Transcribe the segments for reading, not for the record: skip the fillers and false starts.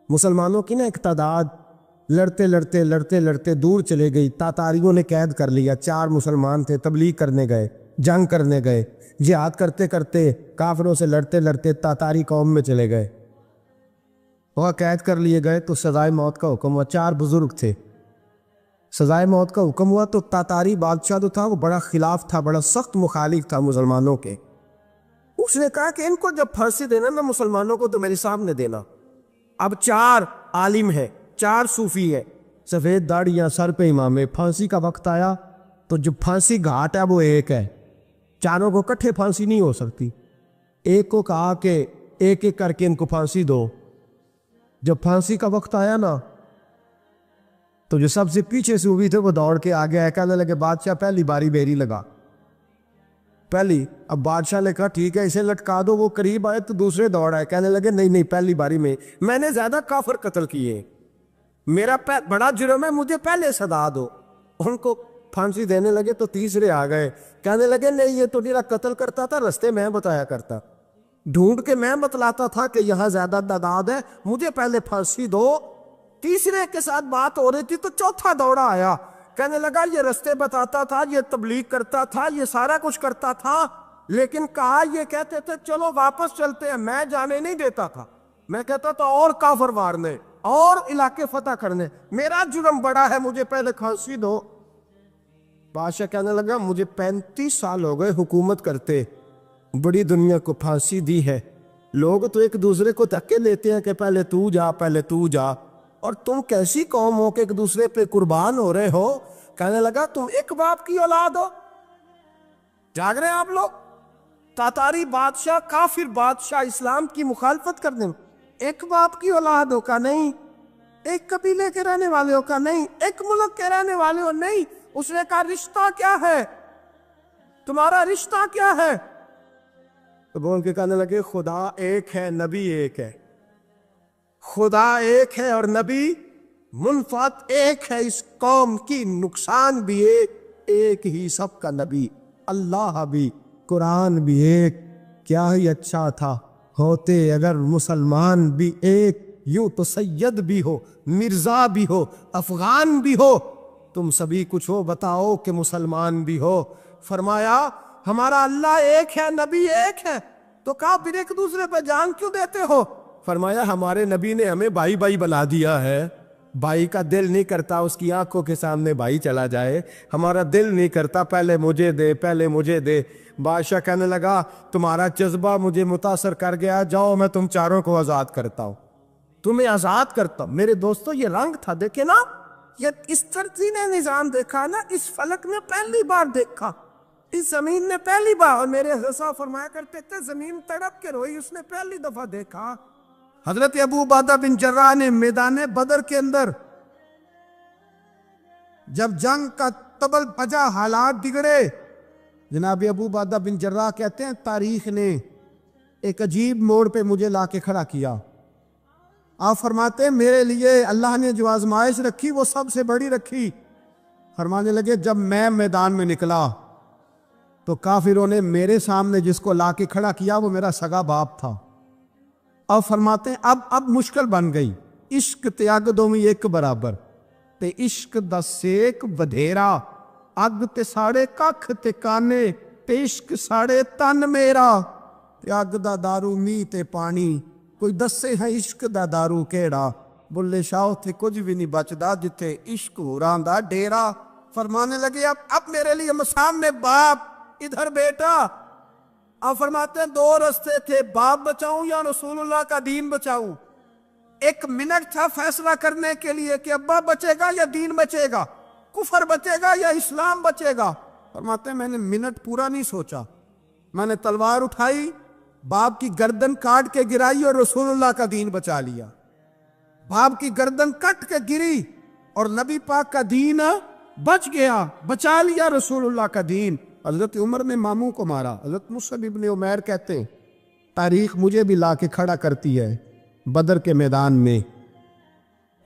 مسلمانوں کی نا ایک تعداد لڑتے لڑتے لڑتے لڑتے دور چلے گئی، تاتاریوں نے قید کر لیا۔ 4 مسلمان تھے، تبلیغ کرنے گئے، جنگ کرنے گئے، جہاد کرتے کرتے کافروں سے لڑتے لڑتے تاتاری قوم میں چلے گئے، وہ قید کر لیے گئے تو سزائے موت کا حکم ہوا۔ 4 بزرگ تھے، سزائے موت کا حکم ہوا تو تاتاری بادشاہ جو تھا وہ بڑا خلاف تھا، بڑا سخت مخالف تھا مسلمانوں کے۔ اس نے کہا کہ ان کو جب پھانسی دینا نا مسلمانوں کو تو میرے سامنے دینا۔ اب 4 عالم ہیں، 4 صوفی ہیں، سفید داڑیاں، سر پہ امامے۔ پھانسی کا وقت آیا تو جو پھانسی گھاٹ ہے وہ ایک ہے، چاروں کو کٹھے پھانسی نہیں ہو سکتی۔ ایک کو کہا کہ ایک ایک کر کے ان کو پھانسی دو۔ جب پھانسی کا وقت آیا نا تو جو سب سے پیچھے سے ہوئی تھے وہ دوڑ کے آگے آئے، کہنے لگے بادشاہ پہلی باری میری لگا پہلی۔ اب بادشاہ نے کہا ٹھیک ہے اسے لٹکا دو۔ وہ قریب آئے تو دوسرے دوڑ آئے، کہنے لگے نہیں نہیں پہلی باری میں نے زیادہ کافر قتل کیے، میرا بڑا جرم ہے، مجھے پہلے سزا دو۔ ان کو پھانسی دینے لگے تو تیسرے آ گئے، کہنے لگے نہیں یہ تو میرا قتل کرتا تھا، رستے میں بتایا کرتا، ڈھونڈ کے میں بتلاتا تھا کہ یہاں زیادہ تعداد ہے، مجھے پہلے پھانسی دو۔ تیسرے کے ساتھ بات ہو رہی تھی تو چوتھا دوڑا آیا، کہنے لگا یہ رستے بتاتا تھا، یہ تبلیغ کرتا تھا، یہ سارا کچھ کرتا تھا، لیکن کہا یہ کہتے تھے چلو واپس چلتے ہیں، میں جانے نہیں دیتا تھا، میں کہتا تھا اور کافر مارنے اور علاقے فتح کرنے، میرا جرم بڑا ہے، مجھے پہلے پھانسی دو۔ بادشاہ کہنے لگا مجھے 35 سال ہو گئے حکومت کرتے، بڑی دنیا کو پھانسی دی ہے، لوگ تو ایک دوسرے کو دھکے لیتے ہیں کہ پہلے تو جا پہلے تو جا، اور تم کیسی قوم ہو کہ ایک دوسرے پہ قربان ہو رہے ہو۔ کہنے لگا تم ایک باپ کی اولاد ہو، جاگ رہے ہیں آپ لوگ؟ تاتاری بادشاہ، کافر بادشاہ، اسلام کی مخالفت کرنے میں ایک باپ کی اولاد ہو کا نہیں، ایک قبیلے کے رہنے والے ہو کا نہیں، ایک ملک کے رہنے والے ہو نہیں۔ اس نے کہا رشتہ کیا ہے تمہارا، رشتہ کیا ہے؟ تو بول کے کہنے لگے خدا ایک ہے، نبی ایک ہے، خدا ایک ہے اور نبی منفعت ایک ہے، اس قوم کی نقصان بھی ایک ہی، سب کا نبی اللہ بھی، قرآن بھی ایک۔ کیا ہی اچھا تھا ہوتے اگر مسلمان بھی ایک، یوں تو سید بھی ہو، مرزا بھی ہو، افغان بھی ہو، تم سبھی کچھ ہو، بتاؤ کہ مسلمان بھی ہو۔ فرمایا ہمارا اللہ ایک ہے، نبی ایک ہے، تو کہا پھر ایک دوسرے پہ جان کیوں دیتے ہو؟ فرمایا ہمارے نبی نے ہمیں بھائی بھائی بنا دیا ہے، بھائی کا دل نہیں کرتا اس کی آنکھوں کے سامنے بھائی چلا جائے، ہمارا دل نہیں کرتا پہلے مجھے دے پہلے مجھے دے۔ بادشاہ کہنے لگا تمہارا جذبہ مجھے متاثر کر گیا، جاؤ میں تم چاروں کو آزاد کرتا ہوں، تمہیں آزاد کرتا ہوں۔ میرے دوستو یہ رنگ تھا، دیکھیں نا، یہ اس ترتیب نے نظام دیکھا نا، اس فلک نے پہلی بار دیکھا، اس زمین نے پہلی بار، اور میرے حضرت صاحب فرمایا کرتے تھے زمین تڑپ کے روئی، اس نے پہلی دفعہ دیکھا۔ حضرت ابو عبیدہ بن جراح نے میدان بدر کے اندر جب جنگ کا تبل بجا، حالات بگڑے، جناب ابو عبیدہ بن جراح کہتے ہیں تاریخ نے ایک عجیب موڑ پہ مجھے لا کے کھڑا کیا۔ آپ فرماتے ہیں میرے لیے اللہ نے جو آزمائش رکھی وہ سب سے بڑی رکھی۔ فرمانے لگے جب میں میدان میں نکلا تو کافروں نے میرے سامنے جس کو لا کے کھڑا کیا وہ میرا سگا باپ تھا۔ اور فرماتے ہیں اب مشکل بن گئی، عشق تے اگ دوویں ایک برابر، تے عشق دا سیک بدھیرا، اگ تے ساڑے ککھ تے کانے، تے عشق ساڑے تن میرا، تے اگ دا دارو می تے پانی، کوئی دسے ہے عشق دا دارو کیڑا، بلے شاہ تے کچھ بھی نہیں بچدا جتھے عشق ہوراں دا ڈیرا۔ فرمانے لگے اب میرے لیے سامنے باپ، ادھر بیٹا۔ آپ فرماتے ہیں 2 رستے تھے، باپ بچاؤں یا رسول اللہ کا دین بچاؤں۔ 1 منٹ تھا فیصلہ کرنے کے لیے کہ ابا بچے گا یا دین بچے گا، کفر بچے گا یا اسلام بچے گا۔ فرماتے ہیں میں نے منٹ پورا نہیں سوچا، میں نے تلوار اٹھائی، باپ کی گردن کاٹ کے گرائی اور رسول اللہ کا دین بچا لیا۔ باپ کی گردن کٹ کے گری اور نبی پاک کا دین بچ گیا، بچا لیا رسول اللہ کا دین۔ حضرت عمر نے ماموں کو مارا، حضرت مصعب ابن عمیر کہتے ہیں تاریخ مجھے بھی لا کے کھڑا کرتی ہے بدر کے میدان میں،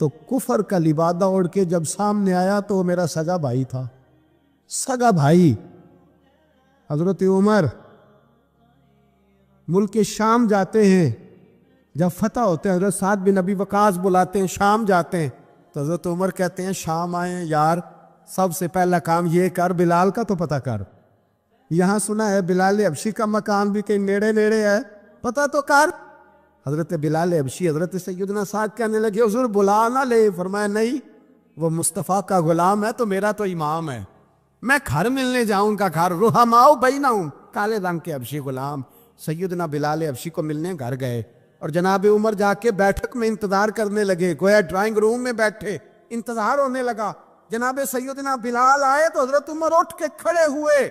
تو کفر کا لبادہ اوڑھ کے جب سامنے آیا تو وہ میرا سگا بھائی تھا، سگا بھائی۔ حضرت عمر ملک شام جاتے ہیں، جب فتح ہوتے ہیں حضرت سعد بن ابی وقاص بلاتے ہیں، شام جاتے ہیں، تو حضرت عمر کہتے ہیں شام آئے ہیں یار، سب سے پہلا کام یہ کر بلال کا تو پتہ کر، یہاں سنا ہے بلال حبشی کا مکان بھی کہیں نیڑے نیڑے ہے، پتہ تو کر۔ حضرت بلال حبشی حضرت سیدنا سعد کہنے لگے حضور بلا نہ لے، فرمایا نہیں، وہ مصطفیٰ کا غلام ہے تو میرا تو امام ہے، میں گھر ملنے جاؤں کا گھر رحماؤ بینہم، کالے رنگ کے حبشی غلام سیدنا بلال حبشی کو ملنے گھر گئے، اور جناب عمر جا کے بیٹھک میں انتظار کرنے لگے، گویا ڈرائنگ روم میں بیٹھے انتظار ہونے لگا۔ جناب سیدنا بلال آئے تو حضرت عمر اٹھ کے کھڑے ہوئے۔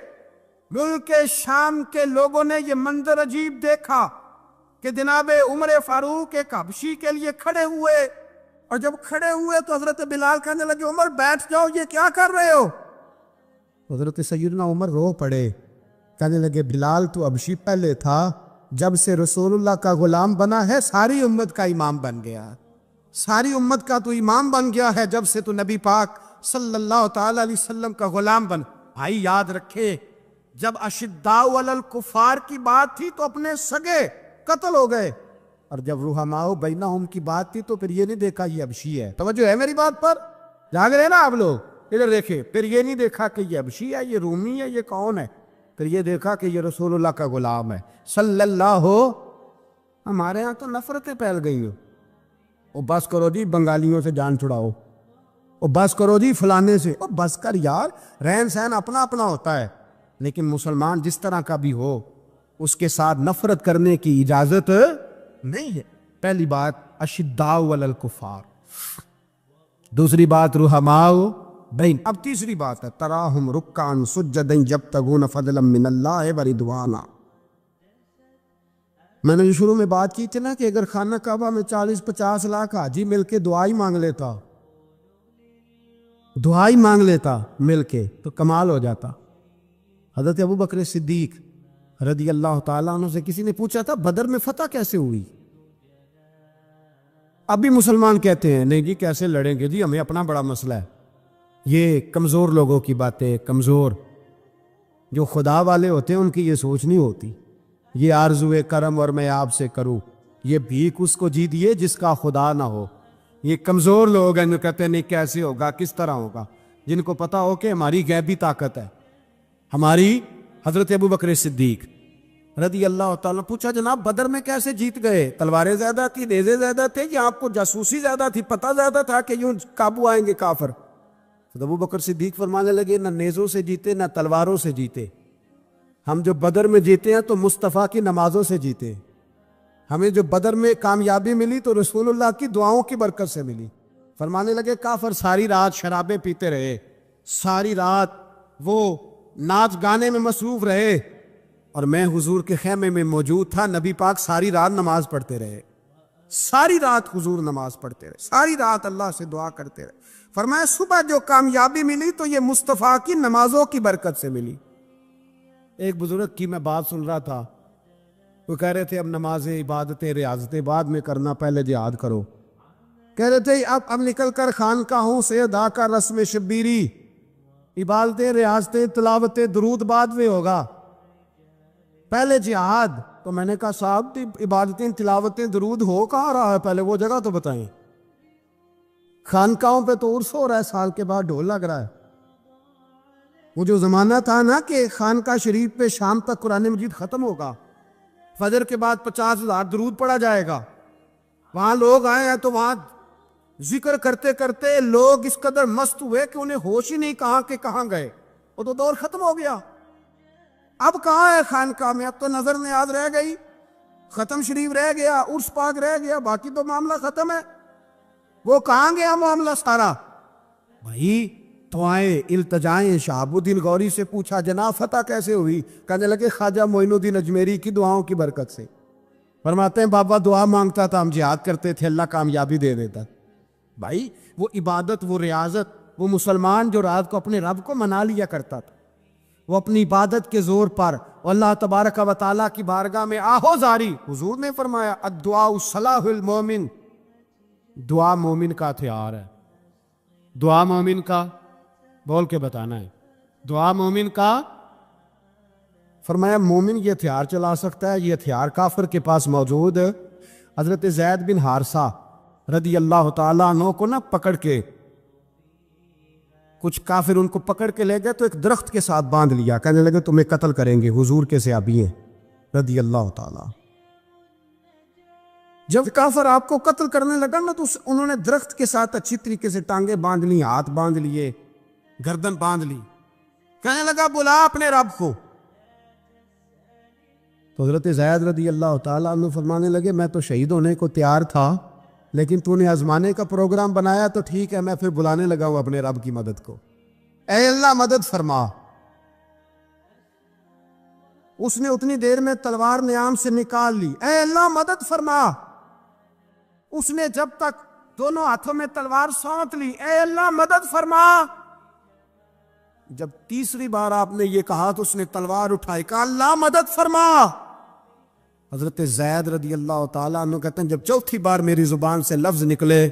ملک شام کے لوگوں نے یہ منظر عجیب دیکھا کہ جناب عمر فاروق ایک حبشی کے لیے کھڑے ہوئے، اور جب کھڑے ہوئے تو حضرت بلال کہنے لگے عمر بیٹھ جاؤ، یہ کیا کر رہے ہو؟ حضرت سیدنا عمر رو پڑے، کہنے لگے بلال تو حبشی پہلے تھا، جب سے رسول اللہ کا غلام بنا ہے ساری امت کا امام بن گیا، ساری امت کا تو امام بن گیا ہے جب سے تو نبی پاک صلی اللہ تعالی علیہ وسلم کا غلام بن۔ بھائی یاد رکھے، جب اشداء علی الکفار کی بات تھی تو اپنے سگے قتل ہو گئے، اور جب رحماء بینہم کی بات تھی تو پھر یہ نہیں دیکھا یہ حبشی ہے۔ توجہ ہے میری بات پر؟ جاگ رہے نا آپ لوگ؟ ادھر دیکھیں، پھر یہ نہیں دیکھا کہ یہ حبشی ہے، یہ رومی ہے، یہ کون ہے، پھر یہ دیکھا کہ یہ رسول اللہ کا غلام ہے صلی اللہ ہو۔ ہمارے ہاں تو نفرتیں پھیل گئی ہو، او بس کرو جی بنگالیوں سے جان چھڑاؤ، او بس کرو جی فلانے سے، او بس کر یار، رہن سہن اپنا اپنا ہوتا ہے، لیکن مسلمان جس طرح کا بھی ہو اس کے ساتھ نفرت کرنے کی اجازت نہیں ہے۔ پہلی بات اشداء علی الکفار، دوسری بات رحماء بین، اب تیسری بات ہے تراہم رکعا سجدا یبتغون فضلا من اللہ ورضوانا۔ میں نے جو شروع میں بات کی تھی نا کہ اگر خانہ کعبہ میں 40-50 لاکھ حاجی مل کے دعا ہی مانگ لیتا، دعا ہی مانگ لیتا مل کے تو کمال ہو جاتا۔ حضرت ابو بکر صدیق رضی اللہ تعالیٰ عنہ سے کسی نے پوچھا تھا بدر میں فتح کیسے ہوئی؟ اب بھی مسلمان کہتے ہیں نہیں جی کیسے لڑیں گے جی، ہمیں اپنا بڑا مسئلہ ہے۔ یہ کمزور لوگوں کی باتیں، کمزور جو خدا والے ہوتے ہیں ان کی یہ سوچ نہیں ہوتی، یہ آرزو کرم اور میں آپ سے کروں، یہ بھیک اس کو جی دیے جس کا خدا نہ ہو۔ یہ کمزور لوگ ہیں، کہتے ہیں نہیں کیسے ہوگا، کس طرح ہوگا، جن کو پتا ہو کہ ہماری غیبی طاقت ہے، ہماری۔ حضرت ابو بکر صدیق رضی اللہ تعالیٰ پوچھا جناب بدر میں کیسے جیت گئے؟ تلواریں زیادہ تھی، نیزے زیادہ تھے، یا آپ کو جاسوسی زیادہ تھی، پتہ زیادہ تھا کہ یوں قابو آئیں گے کافر؟ تو ابو بکر صدیق فرمانے لگے نہ نیزوں سے جیتے نہ تلواروں سے جیتے، ہم جو بدر میں جیتے ہیں تو مصطفیٰ کی نمازوں سے جیتے، ہمیں جو بدر میں کامیابی ملی تو رسول اللہ کی دعاؤں کی برکت سے ملی۔ فرمانے لگے کافر ساری رات شرابیں پیتے رہے، ساری رات وہ ناچ گانے میں مصروف رہے، اور میں حضور کے خیمے میں موجود تھا، نبی پاک ساری رات نماز پڑھتے رہے، ساری رات حضور نماز پڑھتے رہے، ساری رات اللہ سے دعا کرتے رہے۔ فرمایا صبح جو کامیابی ملی تو یہ مصطفیٰ کی نمازوں کی برکت سے ملی۔ ایک بزرگ کی میں بات سن رہا تھا، وہ کہہ رہے تھے اب نمازیں عبادتیں ریاضتیں بعد میں کرنا، پہلے جہاد کرو۔ کہہ رہے تھے اب نکل کر خانقاہوں سے ادا کر رسم شبیری، عبادتیں ریاضتیں تلاوتیں درود بعد میں ہوگا، پہلے جہاد۔ تو میں نے کہا صاحب عبادتیں تلاوتیں درود ہو کہاں رہا ہے، پہلے وہ جگہ تو بتائیں۔ خانقاہوں پہ تو عرس ہو رہا ہے، سال کے بعد ڈھول لگ رہا ہے۔ وہ جو زمانہ تھا نا کہ خانقاہ شریف پہ شام تک قرآن مجید ختم ہوگا، فجر کے بعد 50,000 درود پڑھا جائے گا، وہاں لوگ آئے ہیں تو وہاں ذکر کرتے کرتے لوگ اس قدر مست ہوئے کہ انہیں ہوش ہی نہیں کہاں کہ کہاں گئے، وہ تو دور ختم ہو گیا۔ اب کہاں ہے خانقاہ میں؟ اب تو نظر نیاز رہ گئی، ختم شریف رہ گیا، عرس پاک رہ گیا، باقی تو معاملہ ختم ہے۔ وہ کہاں گیا معاملہ سارا؟ بھائی دعائیں التجائیں شہاب الدین غوری سے پوچھا جناب فتح کیسے ہوئی؟ کہنے لگے خواجہ معین الدین اجمیری کی دعاؤں کی برکت سے۔ فرماتے ہیں بابا دعا مانگتا تھا، ہم جہاد کرتے تھے، اللہ کامیابی دے دیتا۔ بھائی وہ عبادت، وہ ریاضت، وہ مسلمان جو رات کو اپنے رب کو منا لیا کرتا تھا، وہ اپنی عبادت کے زور پر اللہ تبارک و تعالیٰ کی بارگاہ میں آہو زاری۔ حضور نے فرمایا الدعاء صلاح المومن، دعا مومن کا ہتھیار ہے۔ دعا مومن کا بول کے بتانا ہے، دعا مومن کا۔ فرمایا مومن یہ ہتھیار چلا سکتا ہے، یہ ہتھیار کافر کے پاس موجود حضرت زید بن حارثہ رضی اللہ تعالیٰ عنہ کو نہ پکڑ کے کچھ کافر ان کو پکڑ کے لے گئے تو ایک درخت کے ساتھ باندھ لیا، کہنے لگے تمہیں قتل کریں گے، حضور کے صحابی ہیں رضی اللہ تعالیٰ۔ جب کافر آپ کو قتل کرنے لگا نا تو انہوں نے درخت کے ساتھ اچھی طریقے سے ٹانگیں باندھ لی، ہاتھ باندھ لیے، گردن باندھ لی، کہنے لگا بلا اپنے رب کو۔ تو حضرت زید رضی اللہ تعالیٰ عنہ فرمانے لگے میں تو شہید ہونے کو تیار تھا، لیکن تو نے آزمانے کا پروگرام بنایا تو ٹھیک ہے، میں پھر بلانے لگا ہوں اپنے رب کی مدد کو، اے اللہ مدد فرما۔ اس نے اتنی دیر میں تلوار نیام سے نکال لی، اے اللہ مدد فرما۔ اس نے جب تک دونوں ہاتھوں میں تلوار سونت لی، اے اللہ مدد فرما۔ جب تیسری بار آپ نے یہ کہا تو اس نے تلوار اٹھائی، کہا اللہ مدد فرما۔ حضرت زید رضی اللہ تعالیٰ عنہ کہتے ہیں جب چوتھی بار میری زبان سے لفظ نکلے،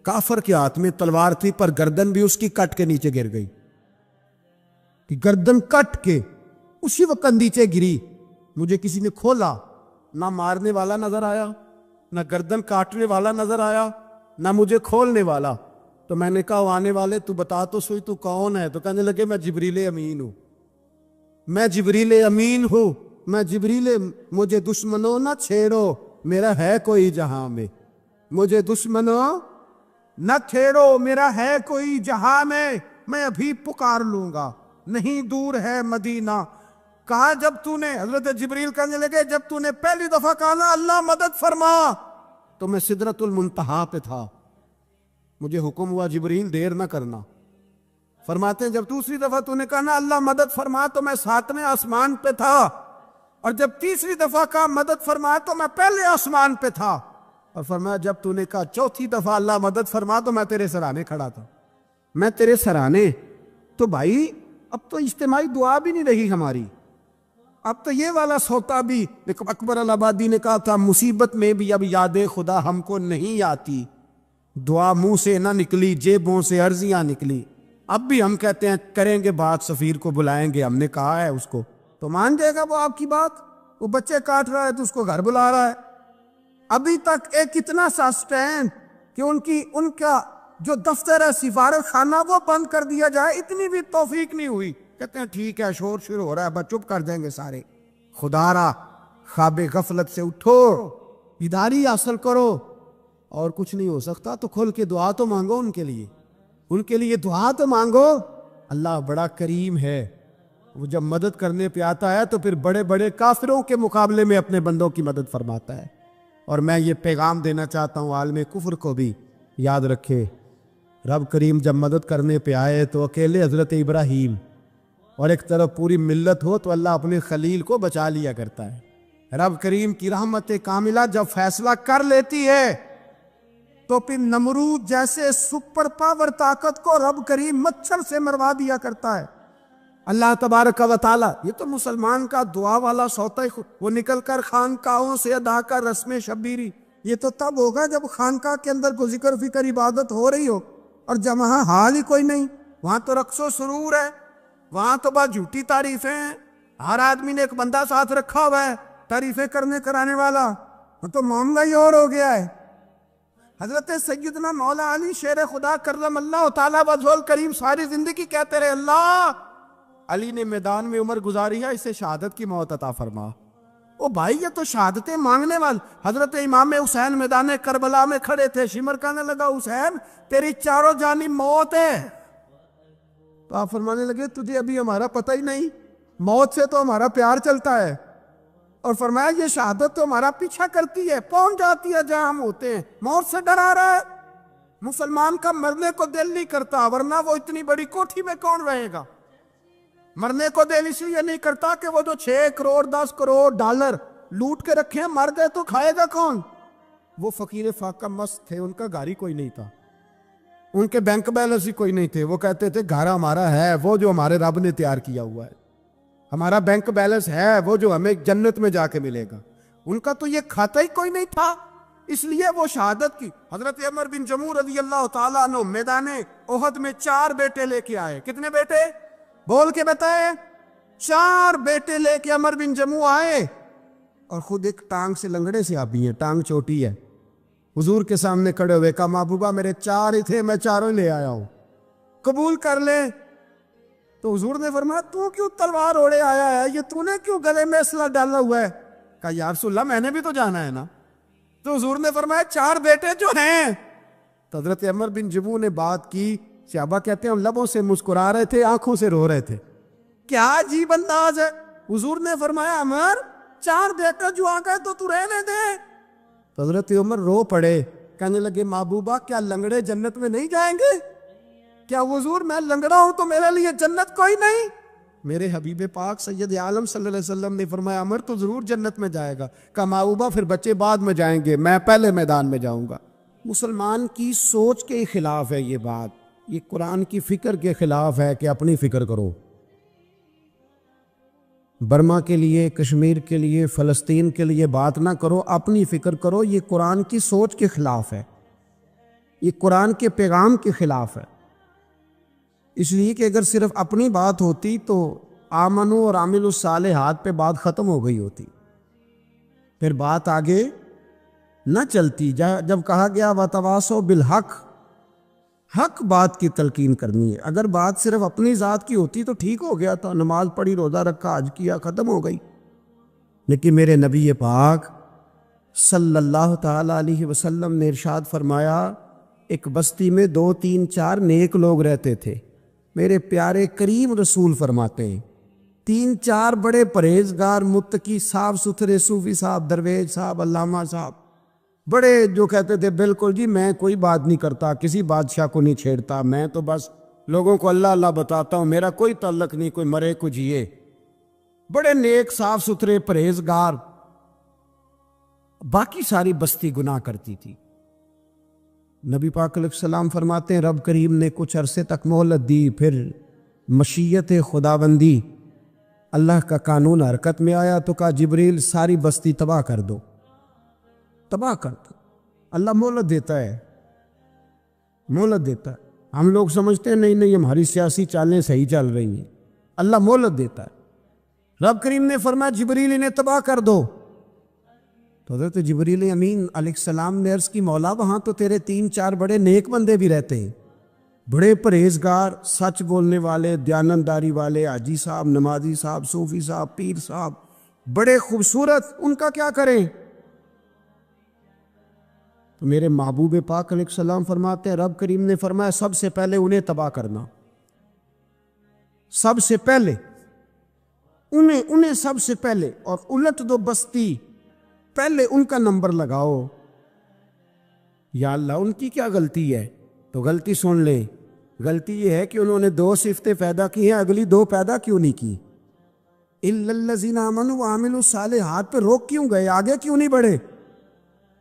کافر کے ہاتھ میں تلوار تھی پر گردن بھی اس کی کٹ کے نیچے گر گئی، کہ گردن کٹ کے اسی وقت نیچے گری۔ مجھے کسی نے کھولا، نہ مارنے والا نظر آیا، نہ گردن کاٹنے والا نظر آیا، نہ مجھے کھولنے والا۔ تو میں نے کہا آنے والے تو بتا تو سوئی تو کون ہے؟ تو کہنے لگے میں جبریل امین ہوں، میں جبریل امین ہوں، میں جبریل، مجھے دشمنوں نہ چھیڑو، میرا ہے کوئی جہاں میں، مجھے دشمنوں نہ چھیڑو، میرا ہے کوئی جہاں میں ابھی پکار لوں گا، نہیں دور ہے مدینہ۔ کہا جب تو نے، حضرت جبریل کہنے لگے جب تو نے پہلی دفعہ کہا نا اللہ مدد فرما تو میں سدرۃ المنتہا پہ تھا، مجھے حکم ہوا جبریل دیر نہ کرنا۔ فرماتے ہیں جب دوسری دفعہ تو نے کہا نا اللہ مدد فرما تو میں 7ویں آسمان پہ تھا، اور جب تیسری دفعہ کہا مدد فرما تو میں پہلے آسمان پہ تھا، اور فرمایا جب تو نے کہا چوتھی دفعہ اللہ مدد فرما تو میں تیرے سرانے کھڑا تھا، میں تیرے سرانے۔ تو بھائی اب تو اجتماعی دعا بھی نہیں رہی ہماری، اب تو یہ والا سوتا بھی، اکبر الآبادی نے کہا تھا مصیبت میں بھی اب یاد خدا ہم کو نہیں آتی، دعا منہ سے نہ نکلی جیبوں سے عرضیاں نکلی۔ اب بھی ہم کہتے ہیں کریں گے بات، سفیر کو بلائیں گے، ہم نے کہا ہے اس کو تو مان جائے گا وہ آپ کی بات؟ وہ بچے کاٹ رہا ہے تو اس کو گھر بلا رہا ہے۔ ابھی تک ایک اتنا سا سٹینڈ کہ ان کا جو دفتر ہے سفارت خانہ وہ بند کر دیا جائے، اتنی بھی توفیق نہیں ہوئی۔ کہتے ہیں ٹھیک ہے شور شروع ہو رہا ہے، بس چپ کر دیں گے سارے۔ خدا را خواب غفلت سے اٹھو، بیداری حاصل کرو، اور کچھ نہیں ہو سکتا تو کھل کے دعا تو مانگو ان کے لیے دعا تو مانگو۔ اللہ بڑا کریم ہے، وہ جب مدد کرنے پہ آتا ہے تو پھر بڑے بڑے کافروں کے مقابلے میں اپنے بندوں کی مدد فرماتا ہے۔ اور میں یہ پیغام دینا چاہتا ہوں عالم کفر کو بھی، یاد رکھے رب کریم جب مدد کرنے پہ آئے تو اکیلے حضرت ابراہیم اور ایک طرف پوری ملت ہو تو اللہ اپنے خلیل کو بچا لیا کرتا ہے۔ رب کریم کی رحمت کاملہ جب فیصلہ کر لیتی ہے تو پھر نمرود جیسے سپر پاور طاقت کو رب کریم مچھر سے مروا دیا کرتا ہے۔ اللہ تبارک و تعالی، یہ تو مسلمان کا دعا والا سوتا ہی، وہ نکل کر خانقاہوں سے ادا کر رسم شبیری، یہ تو تب ہوگا جب خانقاہ کے اندر کوئی ذکر فکر عبادت ہو رہی ہو، اور جب وہاں حال ہی کوئی نہیں، وہاں تو رقص و سرور ہے، وہاں تو بس جھوٹی تعریفیں ہیں، ہر آدمی نے ایک بندہ ساتھ رکھا ہوا ہے تعریفیں کرنے کرانے والا، وہ تو معاملہ ہی اور ہو گیا ہے۔ حضرت سیدنا مولا علی شیر خدا کرم اللہ تعالیٰ وجہہ الکریم ساری زندگی کہتے رہے اللہ علی نے میدان میں عمر گزاری ہے، اسے شہادت کی موت عطا فرما۔ او بھائی یہ تو شہادتیں مانگنے والے۔ حضرت امام حسین میدان کربلا میں کھڑے تھے، شمر کہنے لگا حسین تیری چاروں جانب موت ہے، تو آپ فرمانے لگے تجھے ابھی ہمارا پتہ ہی نہیں، موت سے تو ہمارا پیار چلتا ہے، اور فرمایا یہ شہادت تو ہمارا پیچھا کرتی ہے، پہنچ جاتی ہے جہاں ہم ہوتے ہیں، موت سے ڈرا رہا ہے۔ مسلمان کا مرنے کو دل نہیں کرتا، ورنہ وہ اتنی بڑی کوٹھی میں کون رہے گا؟ مرنے کو دل اس لیے نہیں کرتا کہ وہ جو 6 کروڑ 10 کروڑ ڈالر لوٹ کے رکھے ہیں، مر گئے تو کھائے گا کون؟ وہ فقیر فاقہ مست تھے، ان کا گھر ہی کوئی نہیں تھا، ان کے بینک بیلنس ہی کوئی نہیں تھے، وہ کہتے تھے گھر ہمارا ہے وہ جو ہمارے رب نے تیار کیا ہوا ہے، ہمارا بینک بیلنس ہے وہ جو ہمیں جنت میں جا کے ملے گا۔ ان کا تو یہ کھاتا ہی کوئی نہیں تھا، اس لیے وہ شہادت کی۔ حضرت عمر بن جموع رضی اللہ تعالیٰ عنہ میدان احد میں 4 بیٹے لے کے آئے۔ کتنے بیٹے؟ بول کے بتائے۔ 4 بیٹے لے کے عمر بن جموع آئے، اور خود ایک ٹانگ سے لنگڑے سے آبی ہیں، ٹانگ چھوٹی ہے، حضور کے سامنے کھڑے ہوئے، کہا محبوبہ میرے 4 ہی تھے، میں 4 لے آیا ہوں، قبول کر لے۔ تو حضور نے فرمایا تو کیوں تلوار اوڑے آیا ہے، یہ تو نے کیوں گلے میں اسلحہ ڈالا ہوا ہے؟ کہا یا رسول اللہ میں نے بھی تو جانا ہے نا۔ تو حضور نے فرمایا 4 بیٹے جو ہیں۔ تو حضرت عمر بن جموح نے بات کی، صحابہ کہتے ہیں لبوں سے مسکرا رہے تھے، آنکھوں سے رو رہے تھے، کیا عجیب انداز ہے۔ حضور نے فرمایا عمر 4 بیٹے جو آ گئے تو رہنے دے۔ تو حضرت عمر رو پڑے، کہنے لگے محبوبہ کیا لنگڑے جنت میں نہیں جائیں گے؟ کیا حضور میں لنگڑا ہوں تو میرے لیے جنت کوئی نہیں؟ میرے حبیب پاک سید عالم صلی اللہ علیہ وسلم نے فرمایا عمر تو ضرور جنت میں جائے گا۔ کہا محبوبہ پھر بچے بعد میں جائیں گے، میں پہلے میدان میں جاؤں گا۔ مسلمان کی سوچ کے خلاف ہے یہ بات، یہ قرآن کی فکر کے خلاف ہے کہ اپنی فکر کرو۔ برما کے لیے، کشمیر کے لیے، فلسطین کے لیے بات نہ کرو، اپنی فکر کرو۔ یہ قرآن کی سوچ کے خلاف ہے، یہ قرآن کے پیغام کے خلاف ہے۔ اس لیے کہ اگر صرف اپنی بات ہوتی تو آمنو اور عامل الصالحات پہ بات ختم ہو گئی ہوتی، پھر بات آگے نہ چلتی۔ جب کہا گیا وَتَوَاصَوْا بِالْحَقِّ، حق بات کی تلقین کرنی ہے۔ اگر بات صرف اپنی ذات کی ہوتی تو ٹھیک ہو گیا تھا، نماز پڑھی، روزہ رکھا، حج کیا، ختم ہو گئی۔ لیکن میرے نبی پاک صلی اللہ تعالی علیہ وسلم نے ارشاد فرمایا ایک بستی میں 2 3 4 نیک لوگ رہتے تھے۔ میرے پیارے کریم رسول فرماتے ہیں 3 4 بڑے پرہیزگار، متقی، صاف ستھرے صوفی صاحب، درویش صاحب، علامہ صاحب، بڑے جو کہتے تھے بالکل جی میں کوئی بات نہیں کرتا، کسی بادشاہ کو نہیں چھیڑتا، میں تو بس لوگوں کو اللہ اللہ بتاتا ہوں، میرا کوئی تعلق نہیں، کوئی مرے کوئی جیے، بڑے نیک صاف ستھرے پرہیزگار۔ باقی ساری بستی گناہ کرتی تھی۔ نبی پاک علیہ السلام فرماتے ہیں رب کریم نے کچھ عرصے تک مہلت دی، پھر مشیت خداوندی اللہ کا قانون حرکت میں آیا تو کہا جبریل ساری بستی تباہ کر دو، تباہ کر دو۔ اللہ مہلت دیتا ہے، مہلت دیتا ہے۔ ہم لوگ سمجھتے ہیں نہیں ہماری سیاسی چالیں صحیح چل رہی ہیں، اللہ مہلت دیتا ہے۔ رب کریم نے فرمایا جبریل انہیں تباہ کر دو۔ تو حضرت جبریل امین علیہ السلام نے عرض کی مولا وہاں تو تیرے 3 4 بڑے نیک بندے بھی رہتے ہیں، بڑے پرہیزگار، سچ بولنے والے، دیانتداری والے، حاجی صاحب، نمازی صاحب، صوفی صاحب، پیر صاحب، بڑے خوبصورت، ان کا کیا کریں؟ تو میرے محبوب پاک علیہ السلام فرماتے ہیں رب کریم نے فرمایا سب سے پہلے انہیں تباہ کرنا، سب سے پہلے انہیں سب سے پہلے، اور الٹ دو بستی، پہلے ان کا نمبر لگاؤ۔ یا اللہ ان کی کیا غلطی ہے؟ تو غلطی سن لیں، غلطی یہ ہے کہ انہوں نے 2 صفتیں پیدا کی ہیں، اگلی 2 پیدا کیوں نہیں کی؟ اِلَّا الَّذِينَ آمَنُوا وَعَمِلُوا الصَّالِحَاتِ پہ روک کیوں گئے، آگے کیوں نہیں بڑھے؟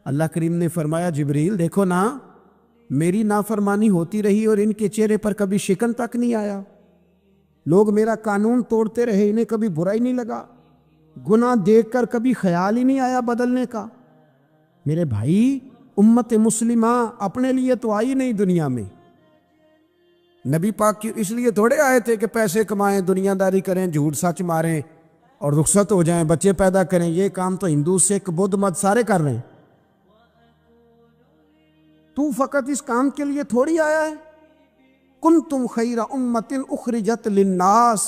اللہ کریم نے فرمایا جبریل دیکھو نا، میری نافرمانی ہوتی رہی اور ان کے چہرے پر کبھی شکن تک نہیں آیا، لوگ میرا قانون توڑتے رہے، انہیں کبھی برا ہی نہیں لگا، گناہ دیکھ کر کبھی خیال ہی نہیں آیا بدلنے کا۔ میرے بھائی امت مسلمہ اپنے لیے تو آئی نہیں دنیا میں، نبی پاک کی اس لیے تھوڑے آئے تھے کہ پیسے کمائیں، دنیا داری کریں، جھوٹ سچ ماریں اور رخصت ہو جائیں، بچے پیدا کریں۔ یہ کام تو ہندو سکھ بدھ مت سارے کر رہے ہیں، تو فقط اس کام کے لیے تھوڑی آیا ہے۔ کنتم خیر امت اخرجت للناس،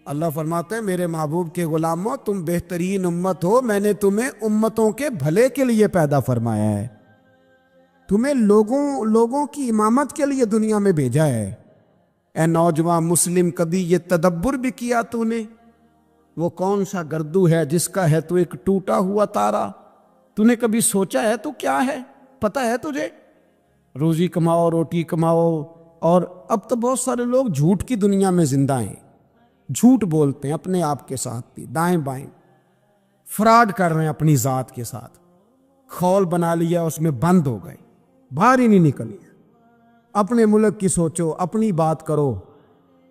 اللہ فرماتے ہیں میرے محبوب کے غلاموں تم بہترین امت ہو، میں نے تمہیں امتوں کے بھلے کے لیے پیدا فرمایا ہے، تمہیں لوگوں کی امامت کے لیے دنیا میں بھیجا ہے۔ اے نوجوان مسلم کبھی یہ تدبر بھی کیا تو نے؟ وہ کون سا گردو ہے جس کا ہے تو ایک ٹوٹا ہوا تارا؟ تو نے کبھی سوچا ہے تو کیا ہے؟ پتہ ہے تجھے؟ روزی کماؤ، روٹی کماؤ، اور اب تو بہت سارے لوگ جھوٹ کی دنیا میں زندہ ہیں، جھوٹ بولتے ہیں اپنے آپ کے ساتھ بھی، دائیں بائیں فراڈ کر رہے ہیں اپنی ذات کے ساتھ، خول بنا لیا اس میں بند ہو گئے، باہر ہی نہیں نکلی۔ اپنے ملک کی سوچو، اپنی بات کرو۔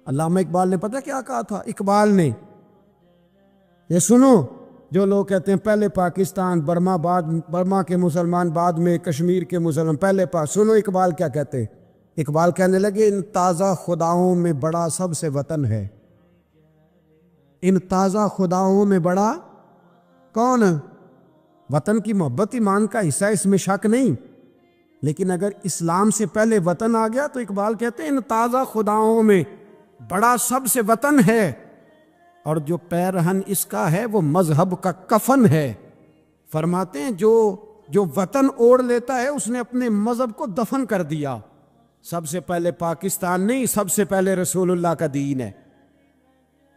علامہ اقبال نے پتہ کیا کہا تھا؟ اقبال نے، یہ سنو جو لوگ کہتے ہیں پہلے پاکستان، برما کے مسلمان بعد میں کشمیر کے مسلمان، پہلے سنو اقبال کیا کہتے ہیں۔ اقبال کہنے لگے ان تازہ خداؤں میں بڑا سب سے وطن ہے، ان تازہ خداؤں میں بڑا کون؟ وطن کی محبت ایمان کا حصہ، اس میں شک نہیں، لیکن اگر اسلام سے پہلے وطن آ گیا تو اقبال کہتے ہیں ان تازہ خداؤں میں بڑا سب سے وطن ہے، اور جو پیرہن اس کا ہے وہ مذہب کا کفن ہے۔ فرماتے ہیں جو وطن اوڑھ لیتا ہے اس نے اپنے مذہب کو دفن کر دیا۔ سب سے پہلے پاکستان نہیں، سب سے پہلے رسول اللہ کا دین ہے،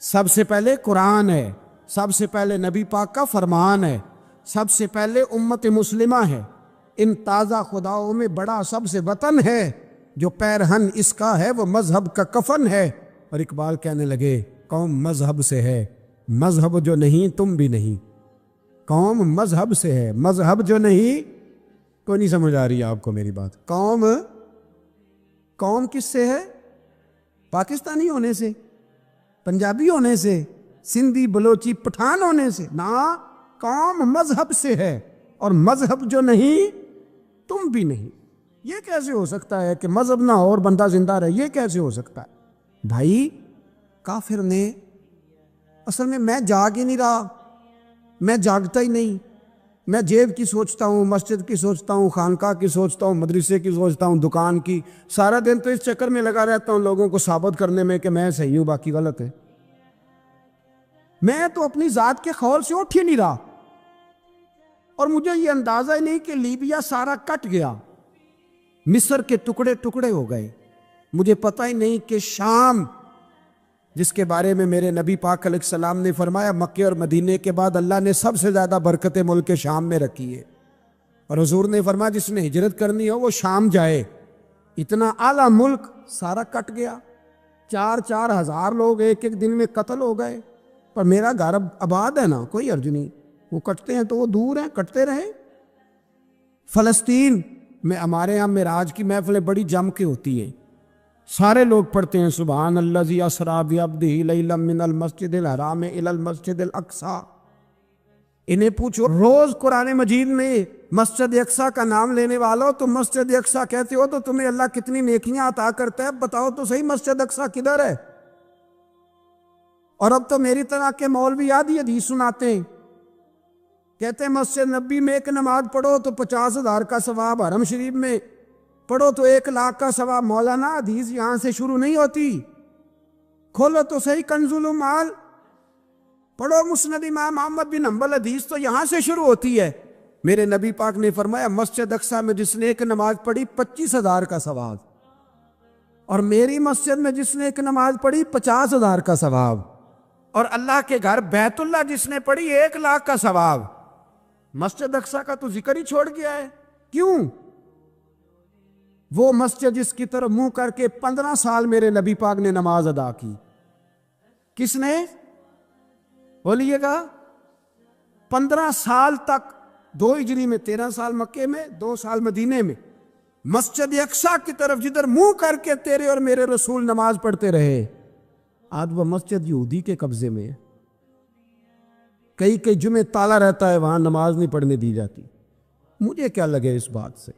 سب سے پہلے قرآن ہے، سب سے پہلے نبی پاک کا فرمان ہے، سب سے پہلے امت مسلمہ ہے۔ ان تازہ خداؤں میں بڑا سب سے وطن ہے، جو پیرہن اس کا ہے وہ مذہب کا کفن ہے۔ اور اقبال کہنے لگے قوم مذہب سے ہے، مذہب جو نہیں تم بھی نہیں۔ قوم مذہب سے ہے، مذہب جو نہیں، کوئی نہیں سمجھ آ رہی آپ کو میری بات؟ قوم کس سے ہے؟ پاکستانی ہونے سے، پنجابی ہونے سے، سندھی بلوچی پٹھان ہونے سے؟ نہ، قوم مذہب سے ہے، اور مذہب جو نہیں تم بھی نہیں۔ یہ کیسے ہو سکتا ہے کہ مذہب نہ اور بندہ زندہ رہے؟ یہ کیسے ہو سکتا ہے؟ بھائی کافر نے اصل میں جاگ ہی نہیں رہا، میں جاگتا ہی نہیں، میں جیب کی سوچتا ہوں، مسجد کی سوچتا ہوں، خانقاہ کی سوچتا ہوں، مدرسے کی سوچتا ہوں، دکان کی، سارا دن تو اس چکر میں لگا رہتا ہوں لوگوں کو ثابت کرنے میں کہ میں صحیح ہوں باقی غلط ہے۔ میں تو اپنی ذات کے خول سے اٹھ ہی نہیں رہا، اور مجھے یہ اندازہ ہی نہیں کہ لیبیا سارا کٹ گیا، مصر کے ٹکڑے ٹکڑے ہو گئے، مجھے پتہ ہی نہیں کہ شام، جس کے بارے میں میرے نبی پاک علیہ السلام نے فرمایا مکے اور مدینے کے بعد اللہ نے سب سے زیادہ برکتیں ملک شام میں رکھی ہے، اور حضور نے فرمایا جس نے ہجرت کرنی ہو وہ شام جائے۔ اتنا اعلیٰ ملک سارا کٹ گیا، 4 ہزار لوگ ایک دن میں قتل ہو گئے، پر میرا گھر آباد ہے نا، کوئی حرج نہیں، وہ کٹتے ہیں تو وہ دور ہیں، کٹتے رہے۔ فلسطین میں ہمارے یہاں معراج کی محفلیں بڑی جم کے ہوتی ہیں، سارے لوگ پڑھتے ہیں سبحان الذی اسریٰ بعبدہ لیلا من المسجد الحرام الی المسجد الاقصی۔ انہیں پوچھو روز قرآن مجید میں مسجد اقصی کا نام لینے والوں تو مسجد اقصی کہتے ہو تو تمہیں اللہ کتنی نیکیاں عطا کرتا ہے، بتاؤ تو صحیح مسجد اقصی کدھر ہے؟ اور اب تو میری طرح کے مولوی آدھی حدیث سناتے ہیں، کہتے ہیں مسجد نبی میں ایک نماز پڑھو تو 50,000 کا ثواب، حرم شریف میں پڑھو تو 1,00,000 کا ثواب۔ مولانا حدیث یہاں سے شروع نہیں ہوتی، کھولو تو صحیح کنز المال، پڑھو مسند امام احمد بن حنبل، حدیث تو یہاں سے شروع ہوتی ہے۔ میرے نبی پاک نے فرمایا مسجد اقصی میں جس نے ایک نماز پڑھی 25,000 کا ثواب، اور میری مسجد میں جس نے ایک نماز پڑھی 50,000 کا ثواب، اور اللہ کے گھر بیت اللہ جس نے پڑھی 1,00,000 کا ثواب۔ مسجد اقصی کا تو ذکر ہی چھوڑ گیا ہے، کیوں؟ وہ مسجد جس کی طرف منہ کر کے 15 سال میرے نبی پاک نے نماز ادا کی، کس نے؟ بولیے گا 15 سال تک، 2 ہجری میں 13 سال مکے میں، 2 سال مدینے میں، مسجد اقصی کی طرف جدھر منہ کر کے تیرے اور میرے رسول نماز پڑھتے رہے۔ آج وہ مسجد یہودی کے قبضے میں ہے، کئی جمعے تالا رہتا ہے، وہاں نماز نہیں پڑھنے دی جاتی۔ مجھے کیا لگے اس بات سے،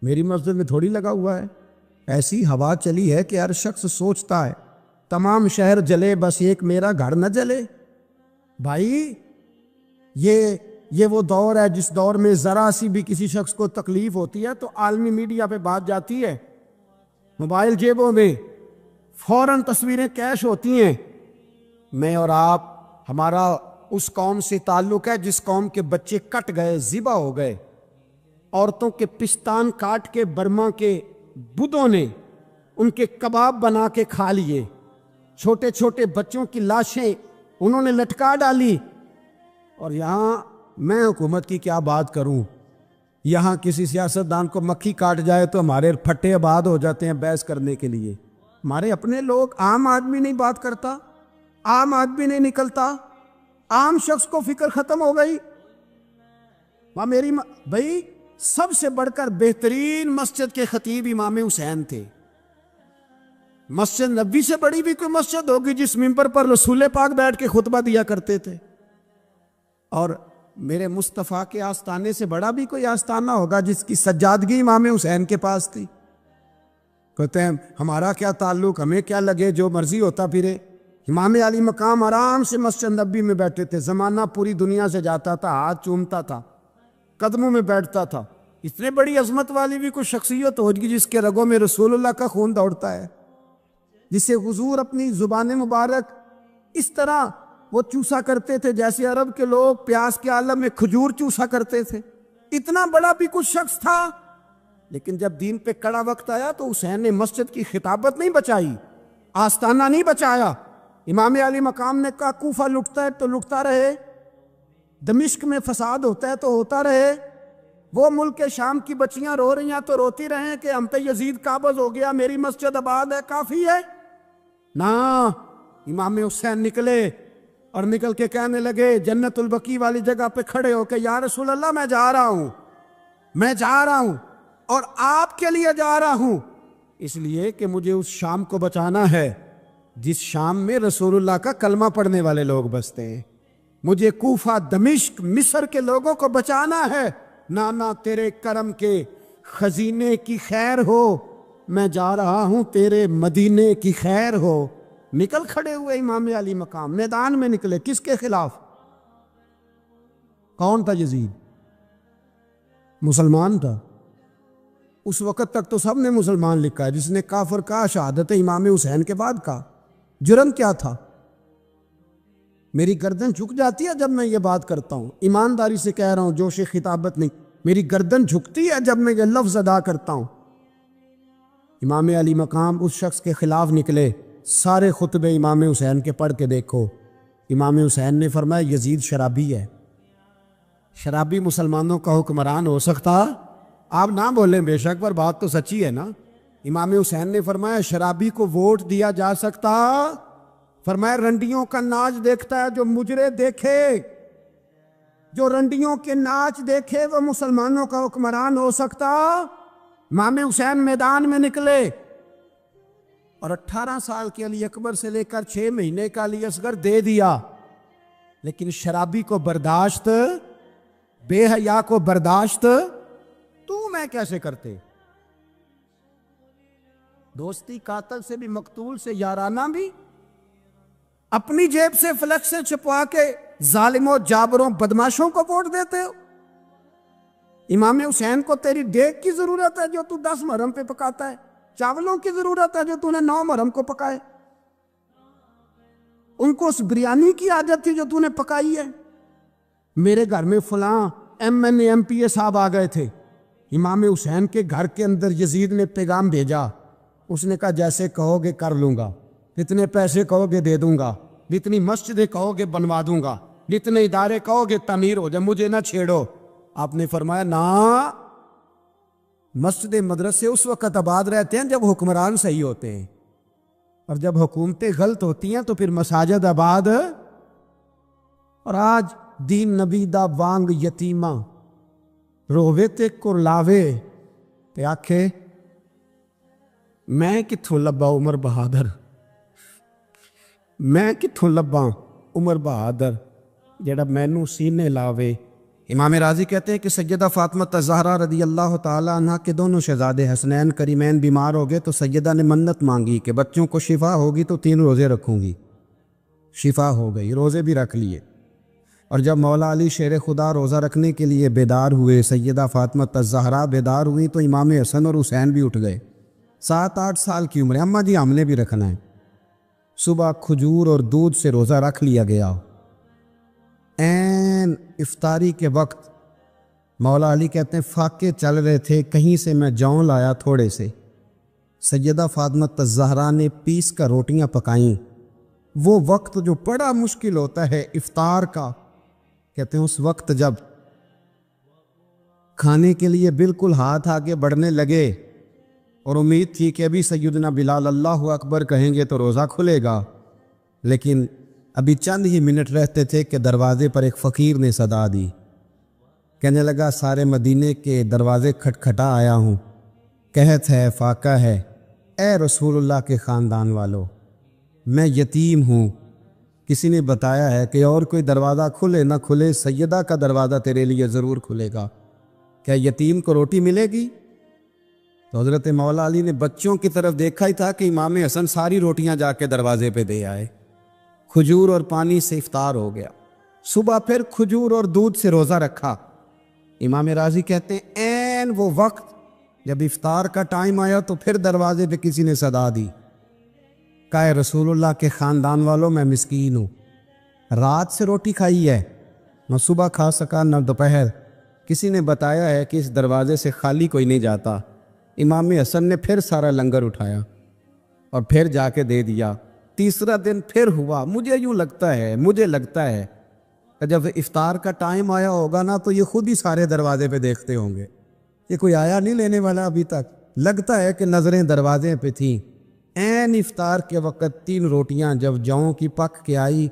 میری مسجد میں تھوڑی لگا ہوا ہے۔ ایسی ہوا چلی ہے کہ ہر شخص سوچتا ہے تمام شہر جلے بس ایک میرا گھر نہ جلے۔ بھائی یہ وہ دور ہے جس دور میں ذرا سی بھی کسی شخص کو تکلیف ہوتی ہے تو عالمی میڈیا پہ بات جاتی ہے، موبائل جیبوں میں فوراً تصویریں کیش ہوتی ہیں۔ میں اور آپ، ہمارا اس قوم سے تعلق ہے جس قوم کے بچے کٹ گئے، ذبح ہو گئے، عورتوں کے پستان کاٹ کے برما کے بدھوں نے ان کے کباب بنا کے کھا لیے، چھوٹے چھوٹے بچوں کی لاشیں انہوں نے لٹکا ڈالی، اور یہاں میں حکومت کی کیا بات کروں، یہاں کسی سیاستدان کو مکھی کاٹ جائے تو ہمارے پھٹے آباد ہو جاتے ہیں بحث کرنے کے لیے۔ ہمارے اپنے لوگ، عام آدمی نہیں بات کرتا، عام آدمی نہیں نکلتا، عام شخص کو فکر ختم ہو گئی۔ بھائی سب سے بڑھ کر بہترین مسجد کے خطیب امام حسین تھے۔ مسجد نبی سے بڑی بھی کوئی مسجد ہوگی جس ممبر پر رسول پاک بیٹھ کے خطبہ دیا کرتے تھے، اور میرے مصطفیٰ کے آستانے سے بڑا بھی کوئی آستانہ ہوگا جس کی سجادگی امام حسین کے پاس تھی۔ کہتے ہیں ہمارا کیا تعلق، ہمیں کیا لگے، جو مرضی ہوتا پھرے۔ امام علی مقام آرام سے مسجد نبی میں بیٹھے تھے، زمانہ پوری دنیا سے جاتا تھا، ہاتھ چومتا تھا، قدموں میں بیٹھتا تھا. اتنے بڑی عظمت والی بھی کوئی شخصیت ہوگی جس کے رگوں میں رسول اللہ کا خون دوڑتا ہے، جسے حضور اپنی زبان مبارک اس طرح وہ چوسا کرتے تھے جیسے عرب کے لوگ پیاس کے عالم میں کھجور چوسا کرتے تھے. اتنا بڑا بھی کچھ شخص تھا، لیکن جب دین پہ کڑا وقت آیا تو حسین نے مسجد کی خطابت نہیں بچائی، آستانہ نہیں بچایا. امام علی مقام نے کہا کوفہ لٹتا ہے تو لٹتا رہے، دمشق میں فساد ہوتا ہے تو ہوتا رہے، وہ ملک شام کی بچیاں رو رہی ہیں تو روتی رہیں کہ ہم پہ یزید قابض ہو گیا، میری مسجد آباد ہے، کافی ہے نا. امام حسین نکلے اور نکل کے کہنے لگے جنت البقیع والی جگہ پہ کھڑے ہو کے یا رسول اللہ میں جا رہا ہوں اور آپ کے لیے جا رہا ہوں، اس لیے کہ مجھے اس شام کو بچانا ہے جس شام میں رسول اللہ کا کلمہ پڑھنے والے لوگ بستے ہیں. مجھے کوفہ، دمشق، مصر کے لوگوں کو بچانا ہے. نانا تیرے کرم کے خزینے کی خیر ہو، میں جا رہا ہوں تیرے مدینے کی خیر ہو. نکل کھڑے ہوئے امام علی مقام، میدان میں نکلے. کس کے خلاف؟ کون تھا یزید؟ مسلمان تھا. اس وقت تک تو سب نے مسلمان لکھا ہے، جس نے کافر کہا شہادت امام حسین کے بعد کا. جرم کیا تھا؟ میری گردن جھک جاتی ہے جب میں یہ بات کرتا ہوں، ایمانداری سے کہہ رہا ہوں، جوش خطابت نہیں. میری گردن جھکتی ہے جب میں یہ لفظ ادا کرتا ہوں. امام علی مقام اس شخص کے خلاف نکلے. سارے خطبے امام حسین کے پڑھ کے دیکھو. امام حسین نے فرمایا یزید شرابی ہے. شرابی مسلمانوں کا حکمران ہو سکتا؟ آپ نہ بولیں بے شک، پر بات تو سچی ہے نا. امام حسین نے فرمایا شرابی کو ووٹ دیا جا سکتا؟ فرمایا رنڈیوں کا ناچ دیکھتا ہے جو مجرے دیکھے، جو رنڈیوں کے ناچ دیکھے وہ مسلمانوں کا حکمران ہو سکتا؟ امام حسین میدان میں نکلے اور 18 سال کے علی اکبر سے لے کر 6 مہینے کا علی اصغر دے دیا. لیکن شرابی کو برداشت، بے حیا کو برداشت تو میں کیسے کرتے؟ دوستی قاتل سے بھی، مقتول سے یارانہ بھی. اپنی جیب سے فلیکس سے چھپوا کے ظالموں، جابروں، بدماشوں کو ووٹ دیتے ہو. امام حسین کو تیری دیگ کی ضرورت ہے جو تو 10 محرم پہ پکاتا ہے، چاولوں کی ضرورت ہے جو تو نے 9 محرم کو پکائے. ان کو اس بریانی کی عادت تھی جو تو نے پکائی ہے. میرے گھر میں فلاں MNA MPA صاحب آ گئے تھے، امام حسین کے گھر کے اندر یزید نے پیغام بھیجا. اس نے کہا جیسے کہو گے کر لوں گا، جتنے پیسے کہو گے دے دوں گا، جتنی مسجدیں کہو گے بنوا دوں گا، جتنے ادارے کہو گے تعمیر ہو جائے، مجھے نہ چھیڑو. آپ نے فرمایا نا، مسجد مدرسے اس وقت آباد رہتے ہیں جب حکمران صحیح ہوتے ہیں، اور جب حکومتیں غلط ہوتی ہیں تو پھر مساجد آباد. اور آج دین نبی دا وانگ یتیمہ رووے تے کرلاوے تے آکھے میں کتھوں لبا عمر بہادر، میں کتھوں لبا عمر بہادر جڑا مینوں سینے لاوے. امام راضی کہتے ہیں کہ سیدہ فاطمہ الزہرا رضی اللہ تعالیٰ عنہ کے دونوں شہزادے حسنین کریمین بیمار ہو گئے تو سیدہ نے منت مانگی کہ بچوں کو شفا ہوگی تو 3 روزے رکھوں گی. شفا ہو گئی، روزے بھی رکھ لیے. اور جب مولا علی شیر خدا روزہ رکھنے کے لیے بیدار ہوئے، سیدہ فاطمہ الزہرا بیدار ہوئی تو امام حسن اور حسین بھی اٹھ گئے. 7-8 سال کی عمر ہے، اماں جی ہم نے بھی رکھنا ہے. صبح کھجور اور دودھ سے روزہ رکھ لیا گیا. این افطاری کے وقت مولا علی کہتے ہیں فاقے چل رہے تھے، کہیں سے میں جون لایا تھوڑے سے. سیدہ فاطمہ الزہرا نے پیس کر روٹیاں پکائیں. وہ وقت جو بڑا مشکل ہوتا ہے افطار کا، کہتے ہیں اس وقت جب کھانے کے لیے بالکل ہاتھ آگے بڑھنے لگے اور امید تھی کہ ابھی سیدنا بلال اللہ اکبر کہیں گے تو روزہ کھلے گا، لیکن ابھی چند ہی منٹ رہتے تھے کہ دروازے پر ایک فقیر نے صدا دی. کہنے لگا سارے مدینے کے دروازے کھٹکھٹا آیا ہوں، قحط ہے، فاقہ ہے، اے رسول اللہ کے خاندان والو، میں یتیم ہوں. کسی نے بتایا ہے کہ اور کوئی دروازہ کھلے نہ کھلے سیدہ کا دروازہ تیرے لیے ضرور کھلے گا. کیا یتیم کو روٹی ملے گی؟ تو حضرت مولا علی نے بچوں کی طرف دیکھا ہی تھا کہ امام حسن ساری روٹیاں جا کے دروازے پہ دے آئے. کھجور اور پانی سے افطار ہو گیا. صبح پھر کھجور اور دودھ سے روزہ رکھا. امام راضی کہتے ہیں این وہ وقت جب افطار کا ٹائم آیا تو پھر دروازے پہ کسی نے صدا دی، کہا رسول اللہ کے خاندان والوں میں مسکین ہوں، رات سے روٹی کھائی ہے، نہ صبح کھا سکا نہ دوپہر، کسی نے بتایا ہے کہ اس دروازے سے خالی کوئی نہیں جاتا۔ امام حسن نے پھر سارا لنگر اٹھایا اور پھر جا کے دے دیا۔ تیسرا دن پھر ہوا، مجھے لگتا ہے کہ جب افطار کا ٹائم آیا ہوگا نا تو یہ خود ہی سارے دروازے پہ دیکھتے ہوں گے، یہ کوئی آیا نہیں لینے والا ابھی تک، لگتا ہے کہ نظریں دروازے پہ تھیں۔ عین افطار کے وقت 3 روٹیاں جب جاؤں کی پک کے آئی،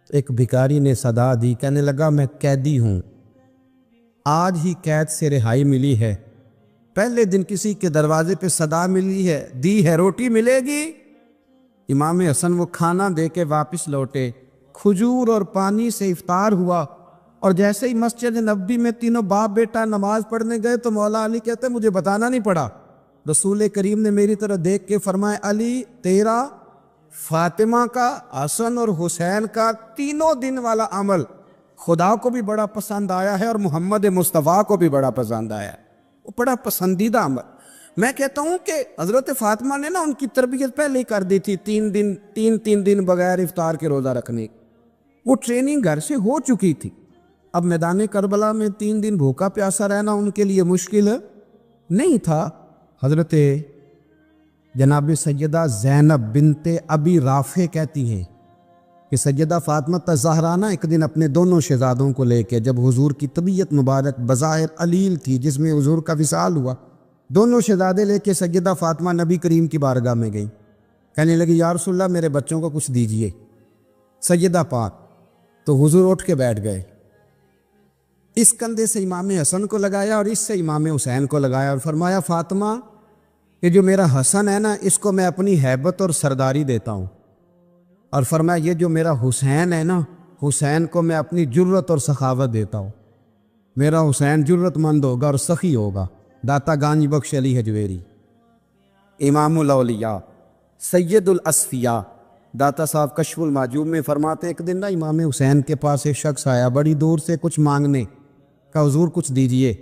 ایک بھکاری نے صدا دی، کہنے لگا میں قیدی ہوں، آج ہی قید سے رہائی ملی ہے، پہلے دن کسی کے دروازے پہ صدا ملی ہے، دی ہے روٹی ملے گی۔ امام حسن وہ کھانا دے کے واپس لوٹے، کھجور اور پانی سے افطار ہوا، اور جیسے ہی مسجد نبوی میں تینوں باپ بیٹا نماز پڑھنے گئے تو مولا علی کہتے مجھے بتانا نہیں پڑا، رسول کریم نے میری طرف دیکھ کے فرمایا علی تیرا، فاطمہ کا، حسن اور حسین کا 3 دن والا عمل خدا کو بھی بڑا پسند آیا ہے اور محمد مصطفیٰ کو بھی بڑا پسند آیا ہے، وہ بڑا پسندیدہ عمل۔ میں کہتا ہوں کہ حضرت فاطمہ نے نا ان کی تربیت پہلے ہی کر دی تھی، 3 دن بغیر افطار کے روزہ رکھنے، وہ ٹریننگ گھر سے ہو چکی تھی۔ اب میدان کربلا میں 3 دن بھوکا پیاسا رہنا ان کے لیے مشکل نہیں تھا۔ حضرت جناب سیدہ زینب بنت ابی رافع کہتی ہیں کہ سیدہ فاطمہ الزہرا نا ایک دن اپنے دونوں شہزادوں کو لے کے، جب حضور کی طبیعت مبارک بظاہر علیل تھی جس میں حضور کا وصال ہوا، دونوں شہزادے لے کے سیدہ فاطمہ نبی کریم کی بارگاہ میں گئی، کہنے لگی یا رسول اللہ میرے بچوں کو کچھ دیجئے۔ سیدہ پاک تو حضور اٹھ کے بیٹھ گئے، اس کندھے سے امام حسن کو لگایا اور اس سے امام حسین کو لگایا اور فرمایا فاطمہ یہ جو میرا حسن ہے نا اس کو میں اپنی ہیبت اور سرداری دیتا ہوں، اور فرمایا یہ جو میرا حسین ہے نا حسین کو میں اپنی جرت اور سخاوت دیتا ہوں، میرا حسین جرت مند ہوگا اور سخی ہوگا۔ داتا گانج بخش علی حجویری، امام الاولیاء، سید الاصفیاء، داتا صاحب کشف المعجوب میں فرماتے ایک دن نا امام حسین کے پاس ایک شخص آیا بڑی دور سے کچھ مانگنے، کہا حضور کچھ دیجئے۔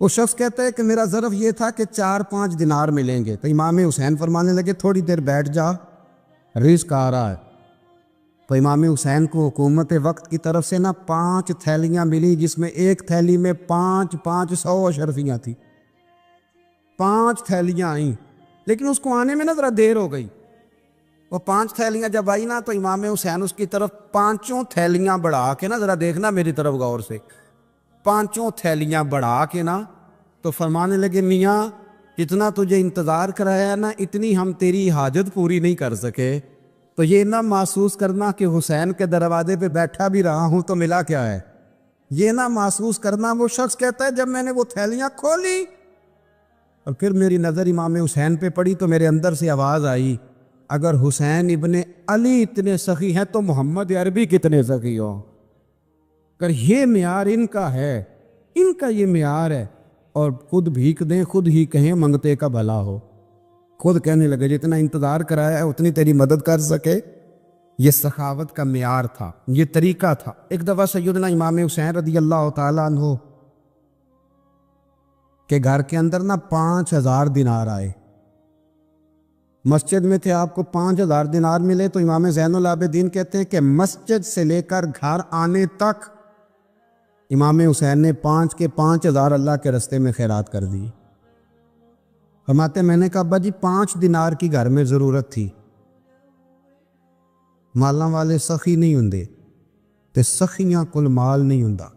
وہ شخص کہتا ہے کہ میرا ظرف یہ تھا کہ 4-5 دینار ملیں گے، تو امام حسین فرمانے لگے تھوڑی دیر بیٹھ جا، رزق آ رہا ہے۔ تو امام حسین کو حکومت وقت کی طرف سے نا 5 تھیلیاں ملی، جس میں ایک تھیلی میں 500 اشرفیاں تھی، 5 تھیلیاں آئیں، لیکن اس کو آنے میں نا ذرا دیر ہو گئی۔ وہ 5 تھیلیاں جب آئی نا تو امام حسین اس کی طرف 5 تھیلیاں بڑھا کے نا، ذرا دیکھنا میری طرف غور سے، 5 تھیلیاں بڑھا کے نا تو فرمانے لگے میاں جتنا تجھے انتظار کرایا نا اتنی ہم تیری حاجت پوری نہیں کر سکے، تو یہ نہ محسوس کرنا کہ حسین کے دروازے پہ بیٹھا بھی رہا ہوں تو ملا کیا ہے، یہ نہ محسوس کرنا۔ وہ شخص کہتا ہے جب میں نے وہ تھیلیاں کھولی اور پھر میری نظر امام حسین پہ پڑی تو میرے اندر سے آواز آئی اگر حسین ابن علی اتنے سخی ہیں تو محمد عربی کتنے سخی ہوں، اگر یہ معیار ان کا ہے، ان کا یہ معیار ہے، اور خود بھیک دیں خود ہی کہیں منگتے کا بھلا ہو، خود کہنے لگے جتنا انتظار کرایا ہے اتنی تیری مدد کر سکے۔ یہ سخاوت کا معیار تھا، یہ طریقہ تھا۔ ایک دفعہ سیدنا امام حسین رضی اللہ تعالیٰ عنہ کے گھر کے اندر نا 5000 دینار آئے، مسجد میں تھے، آپ کو 5000 دینار ملے تو امام زین العابدین کہتے ہیں کہ مسجد سے لے کر گھر آنے تک امام حسین نے 5 کے 5000 اللہ کے رستے میں خیرات کر دی۔ فرماتے میں نے کہا ابا جی 5 دینار کی گھر میں ضرورت تھی، مالاں والے سخی نہیں ہوندے تے سخیاں کل مال نہیں ہوندا،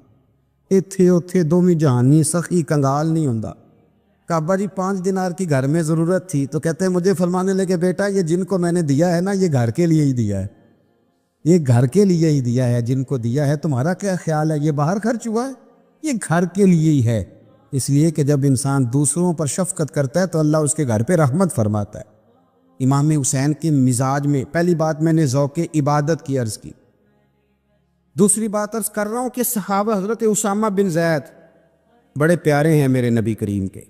ایتھے اوتھے دومی جہانی سخی کنگال نہیں ہوندا۔ کہا ابا جی 5 دینار کی گھر میں ضرورت تھی، تو کہتے ہیں مجھے فرمانے لگے بیٹا یہ جن کو میں نے دیا ہے نا یہ گھر کے لیے ہی دیا ہے، یہ گھر کے لیے ہی دیا ہے، جن کو دیا ہے تمہارا کیا خیال ہے یہ باہر خرچ ہوا ہے، یہ گھر کے لیے ہی ہے، اس لیے کہ جب انسان دوسروں پر شفقت کرتا ہے تو اللہ اس کے گھر پہ رحمت فرماتا ہے۔ امام حسین کے مزاج میں پہلی بات میں نے ذوق عبادت کی عرض کی، دوسری بات عرض کر رہا ہوں کہ صحابہ حضرت اسامہ بن زید بڑے پیارے ہیں میرے نبی کریم کے،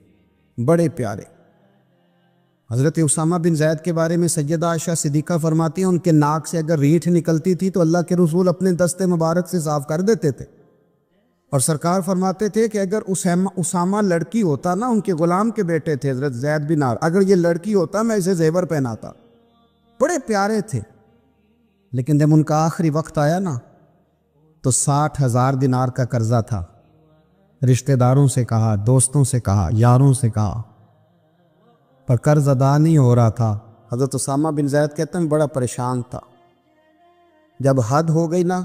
بڑے پیارے۔ حضرت اسامہ بن زید کے بارے میں سیدہ عائشہ صدیقہ فرماتی ہیں ان کے ناک سے اگر ریٹھ نکلتی تھی تو اللہ کے رسول اپنے دست مبارک سے صاف کر دیتے تھے، اور سرکار فرماتے تھے کہ اگر اسامہ لڑکی ہوتا نا، ان کے غلام کے بیٹے تھے حضرت زید بن عامر، اگر یہ لڑکی ہوتا میں اسے زیور پہناتا. بڑے پیارے تھے. لیکن جب ان کا آخری وقت آیا نا تو 60,000 دینار کا قرضہ تھا. رشتہ داروں سے کہا، دوستوں سے کہا، یاروں سے کہا، پر قرض ادا نہیں ہو رہا تھا. حضرت اسامہ بن زید کہتے ہیں بڑا پریشان تھا. جب حد ہو گئی نا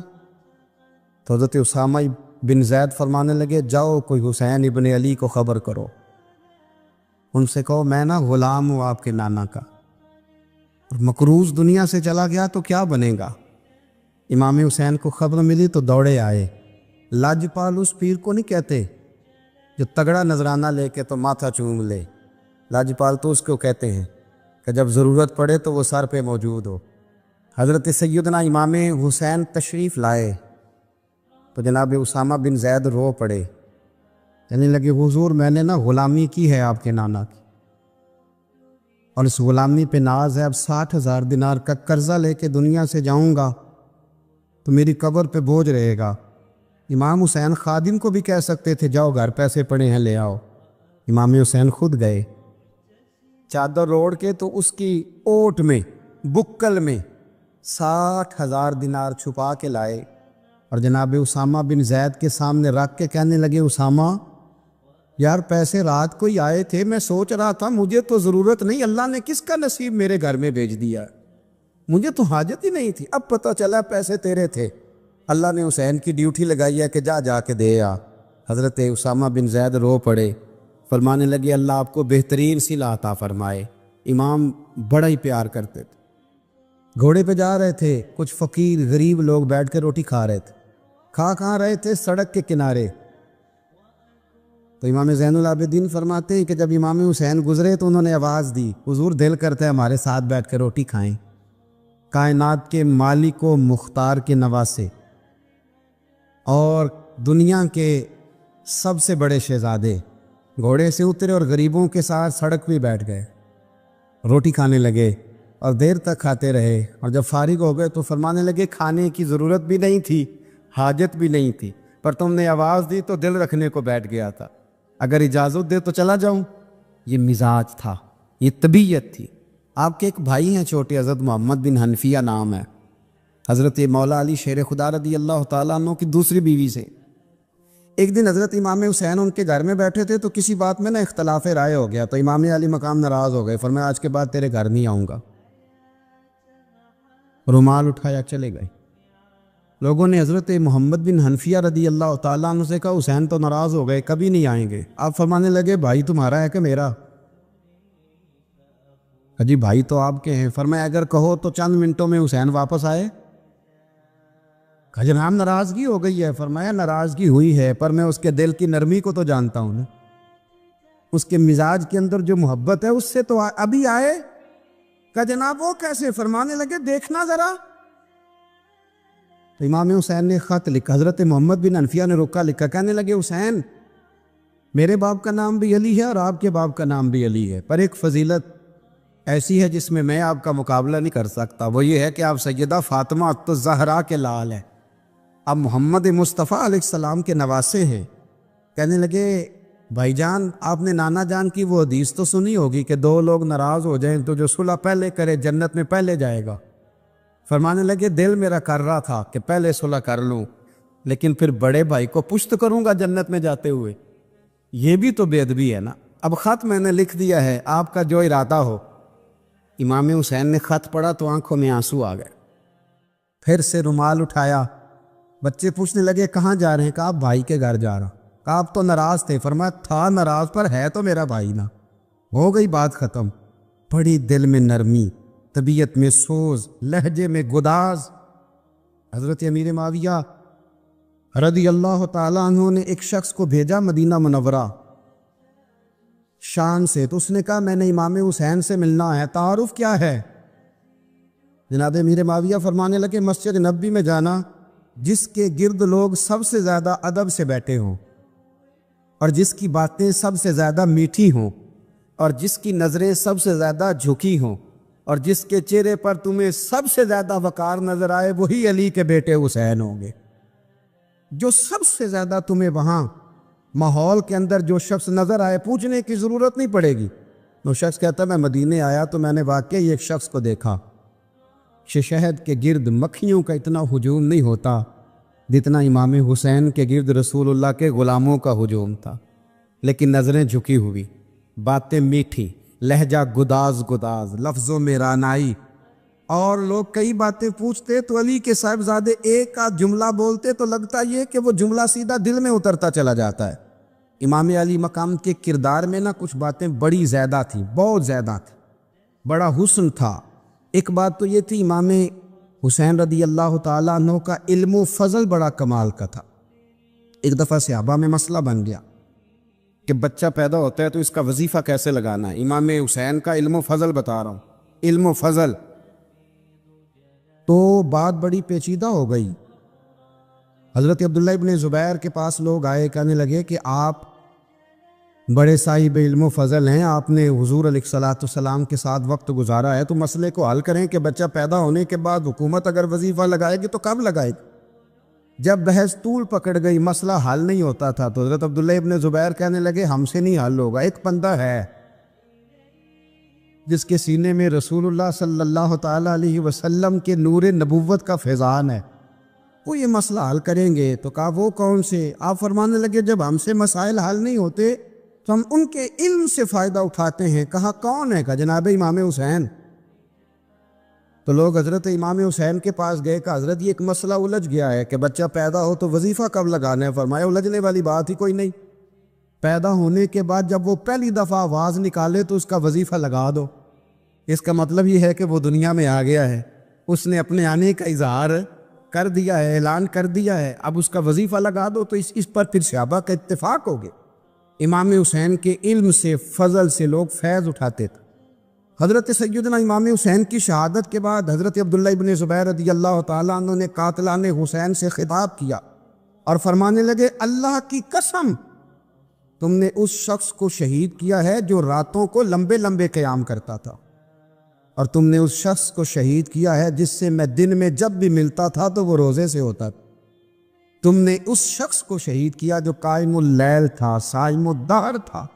تو حضرت اسامہ بن زید فرمانے لگے جاؤ کوئی حسین ابن علی کو خبر کرو، ان سے کہو میں نا غلام ہوں آپ کے نانا کا، اور مقروض دنیا سے چلا گیا تو کیا بنے گا. امام حسین کو خبر ملی تو دوڑے آئے. لاجپال اس پیر کو نہیں کہتے جو تگڑا نذرانہ لے کے تو ماتھا چوم لے، لاجپال تو اس کو کہتے ہیں کہ جب ضرورت پڑے تو وہ سر پہ موجود ہو. حضرت سیدنا امام حسین تشریف لائے تو جناب اسامہ بن زید رو پڑے، کہنے لگے حضور میں نے نا غلامی کی ہے آپ کے نانا کی، اور اس غلامی پہ ناز ہے. اب 60,000 دینار کا قرضہ لے کے دنیا سے جاؤں گا تو میری قبر پہ بوجھ رہے گا. امام حسین خادم کو بھی کہہ سکتے تھے جاؤ گھر پیسے پڑے ہیں لے آؤ. امام حسین خود گئے، چادر اوڑھ کے تو اس کی اوٹ میں بکل میں 60,000 دینار چھپا کے لائے اور جناب اسامہ بن زید کے سامنے رکھ کے کہنے لگے اسامہ یار پیسے رات کو ہی آئے تھے، میں سوچ رہا تھا مجھے تو ضرورت نہیں، اللہ نے کس کا نصیب میرے گھر میں بھیج دیا، مجھے تو حاجت ہی نہیں تھی، اب پتہ چلا پیسے تیرے تھے، اللہ نے حسین کی ڈیوٹی لگائی ہے کہ جا کے دے آ. حضرت اسامہ بن زید رو پڑے، فرمانے لگے اللہ آپ کو بہترین صلہ عطا فرمائے. امام بڑا ہی پیار کرتے تھے. گھوڑے پہ جا رہے تھے، کچھ فقیر غریب لوگ بیٹھ کے روٹی کھا رہے تھے. کہاں رہے تھے؟ سڑک کے کنارے. تو امام زین العابدین فرماتے ہیں کہ جب امام حسین گزرے تو انہوں نے آواز دی حضور دل کرتا ہے ہمارے ساتھ بیٹھ کے روٹی کھائیں. کائنات کے مالک و مختار کے نواسے اور دنیا کے سب سے بڑے شہزادے گھوڑے سے اترے اور غریبوں کے ساتھ سڑک پہ بیٹھ گئے، روٹی کھانے لگے اور دیر تک کھاتے رہے. اور جب فارغ ہو گئے تو فرمانے لگے کھانے کی ضرورت بھی نہیں تھی، حاجت بھی نہیں تھی، پر تم نے آواز دی تو دل رکھنے کو بیٹھ گیا تھا، اگر اجازت دے تو چلا جاؤں. یہ مزاج تھا، یہ طبیعت تھی. آپ کے ایک بھائی ہیں چھوٹے، حضرت محمد بن حنفیہ نام ہے، حضرت مولا علی شیر خدا رضی اللہ تعالیٰ عنہ کی دوسری بیوی سے. ایک دن حضرت امام حسین ان کے گھر میں بیٹھے تھے تو کسی بات میں نا اختلاف رائے ہو گیا، تو امام علی مقام ناراض ہو گئے، فرمایا آج کے بعد تیرے گھر نہیں آؤں گا. رومال اٹھایا چلے گئے. لوگوں نے حضرت محمد بن حنفیہ رضی اللہ تعالیٰ عنہ سے کہا حسین تو ناراض ہو گئے، کبھی نہیں آئیں گے. آپ فرمانے لگے بھائی تمہارا ہے کہ میرا؟ جی بھائی تو آپ کے ہیں. فرمایا اگر کہو تو چند منٹوں میں حسین واپس آئے. جناب ناراضگی ہو گئی ہے. فرمایا ناراضگی ہوئی ہے پر میں اس کے دل کی نرمی کو تو جانتا ہوں نا، اس کے مزاج کے اندر جو محبت ہے اس سے تو ابھی آئے. کہ جناب وہ کیسے؟ فرمانے لگے دیکھنا ذرا. تو امام حسین نے خط لکھا، حضرت محمد بن حنفیہ نے رکا لکھا، کہنے لگے حسین میرے باپ کا نام بھی علی ہے اور آپ کے باپ کا نام بھی علی ہے، پر ایک فضیلت ایسی ہے جس میں آپ کا مقابلہ نہیں کر سکتا، وہ یہ ہے کہ آپ سیدہ فاطمہ الزہرا کے لال ہیں، آپ محمد مصطفیٰ علیہ السلام کے نواسے ہیں. کہنے لگے بھائی جان آپ نے نانا جان کی وہ حدیث تو سنی ہوگی کہ دو لوگ ناراض ہو جائیں تو جو صلح پہلے کرے جنت میں پہلے جائے گا. فرمانے لگے دل میرا کر رہا تھا کہ پہلے صلح کر لوں، لیکن پھر بڑے بھائی کو پشت کروں گا جنت میں جاتے ہوئے، یہ بھی تو بے ادبی ہے نا. اب خط میں نے لکھ دیا ہے، آپ کا جو ارادہ ہو. امام حسین نے خط پڑھا تو آنکھوں میں آنسو آ گئے. پھر سے رومال اٹھایا. بچے پوچھنے لگے کہاں جا رہے ہیں؟ کہا آپ بھائی کے گھر جا رہا. کہا آپ تو ناراض تھے. فرمایا تھا ناراض پر ہے تو میرا بھائی نا. ہو گئی بات ختم. بڑی دل میں نرمی، طبیعت میں سوز، لہجے میں گداز. حضرت امیر معاویہ رضی اللہ تعالیٰ عنہ نے ایک شخص کو بھیجا مدینہ منورہ شان سے، تو اس نے کہا میں نے امام حسین سے ملنا ہے، تعارف کیا ہے؟ جناب امیر معاویہ فرمانے لگے مسجد نبوی میں جانا جس کے گرد لوگ سب سے زیادہ ادب سے بیٹھے ہوں اور جس کی باتیں سب سے زیادہ میٹھی ہوں اور جس کی نظریں سب سے زیادہ جھکی ہوں اور جس کے چہرے پر تمہیں سب سے زیادہ وقار نظر آئے، وہی علی کے بیٹے حسین ہوں گے. جو سب سے زیادہ تمہیں وہاں ماحول کے اندر جو شخص نظر آئے پوچھنے کی ضرورت نہیں پڑے گی. وہ شخص کہتا میں مدینے آیا تو میں نے واقعی ایک شخص کو دیکھا شہد کے گرد مکھیوں کا اتنا ہجوم نہیں ہوتا جتنا امام حسین کے گرد رسول اللہ کے غلاموں کا ہجوم تھا، لیکن نظریں جھکی ہوئی، باتیں میٹھی، لہجہ گداز گداز، لفظوں میں رانائی، اور لوگ کئی باتیں پوچھتے تو علی کے صاحبزادے ایک آدھ جملہ بولتے تو لگتا یہ کہ وہ جملہ سیدھا دل میں اترتا چلا جاتا ہے. امام علی مقام کے کردار میں نا کچھ باتیں بڑی زیادہ تھیں، بہت زیادہ تھیں، بڑا حسن تھا. ایک بات تو یہ تھی امام حسین رضی اللہ تعالیٰ عنہ کا علم و فضل بڑا کمال کا تھا. ایک دفعہ صحابہ میں مسئلہ بن گیا کہ بچہ پیدا ہوتا ہے تو اس کا وظیفہ کیسے لگانا ہے. امام حسین کا علم و فضل بتا رہا ہوں، علم و فضل. تو بات بڑی پیچیدہ ہو گئی. حضرت عبداللہ ابن زبیر کے پاس لوگ آئے، کہنے لگے کہ آپ بڑے صاحب علم و فضل ہیں، آپ نے حضور علیہ الصلوۃ والسلام کے ساتھ وقت گزارا ہے، تو مسئلے کو حل کریں کہ بچہ پیدا ہونے کے بعد حکومت اگر وظیفہ لگائے گی تو کب لگائے گی. جب بحث طول پکڑ گئی، مسئلہ حل نہیں ہوتا تھا، تو حضرت عبداللہ ابن زبیر کہنے لگے ہم سے نہیں حل ہوگا. ایک بندہ ہے جس کے سینے میں رسول اللہ صلی اللہ تعالیٰ علیہ وسلم کے نور نبوت کا فیضان ہے، وہ یہ مسئلہ حل کریں گے. تو کہا وہ کون سے؟ آپ فرمانے لگے جب ہم سے مسائل حل نہیں ہوتے تو ہم ان کے علم سے فائدہ اٹھاتے ہیں. کہا کون ہے؟ کہا جناب امام حسین. تو لوگ حضرت امام حسین کے پاس گئے کہ حضرت یہ ایک مسئلہ الجھ گیا ہے کہ بچہ پیدا ہو تو وظیفہ کب لگانا ہے. فرمایا الجھنے والی بات ہی کوئی نہیں، پیدا ہونے کے بعد جب وہ پہلی دفعہ آواز نکالے تو اس کا وظیفہ لگا دو. اس کا مطلب یہ ہے کہ وہ دنیا میں آ گیا ہے، اس نے اپنے آنے کا اظہار کر دیا ہے، اعلان کر دیا ہے، اب اس کا وظیفہ لگا دو. تو اس پر پھر صحابہ کا اتفاق ہو گیا. امام حسین کے علم سے، فضل سے لوگ فیض اٹھاتے تھے. حضرت سیدنا امام حسین کی شہادت کے بعد حضرت عبداللہ ابن زبیر رضی اللہ تعالیٰ عنہ نے قاتلان حسین سے خطاب کیا اور فرمانے لگے اللہ کی قسم تم نے اس شخص کو شہید کیا ہے جو راتوں کو لمبے لمبے قیام کرتا تھا، اور تم نے اس شخص کو شہید کیا ہے جس سے میں دن میں جب بھی ملتا تھا تو وہ روزے سے ہوتا تھا. تم نے اس شخص کو شہید کیا جو قائم اللیل تھا، صائم الدہر تھا.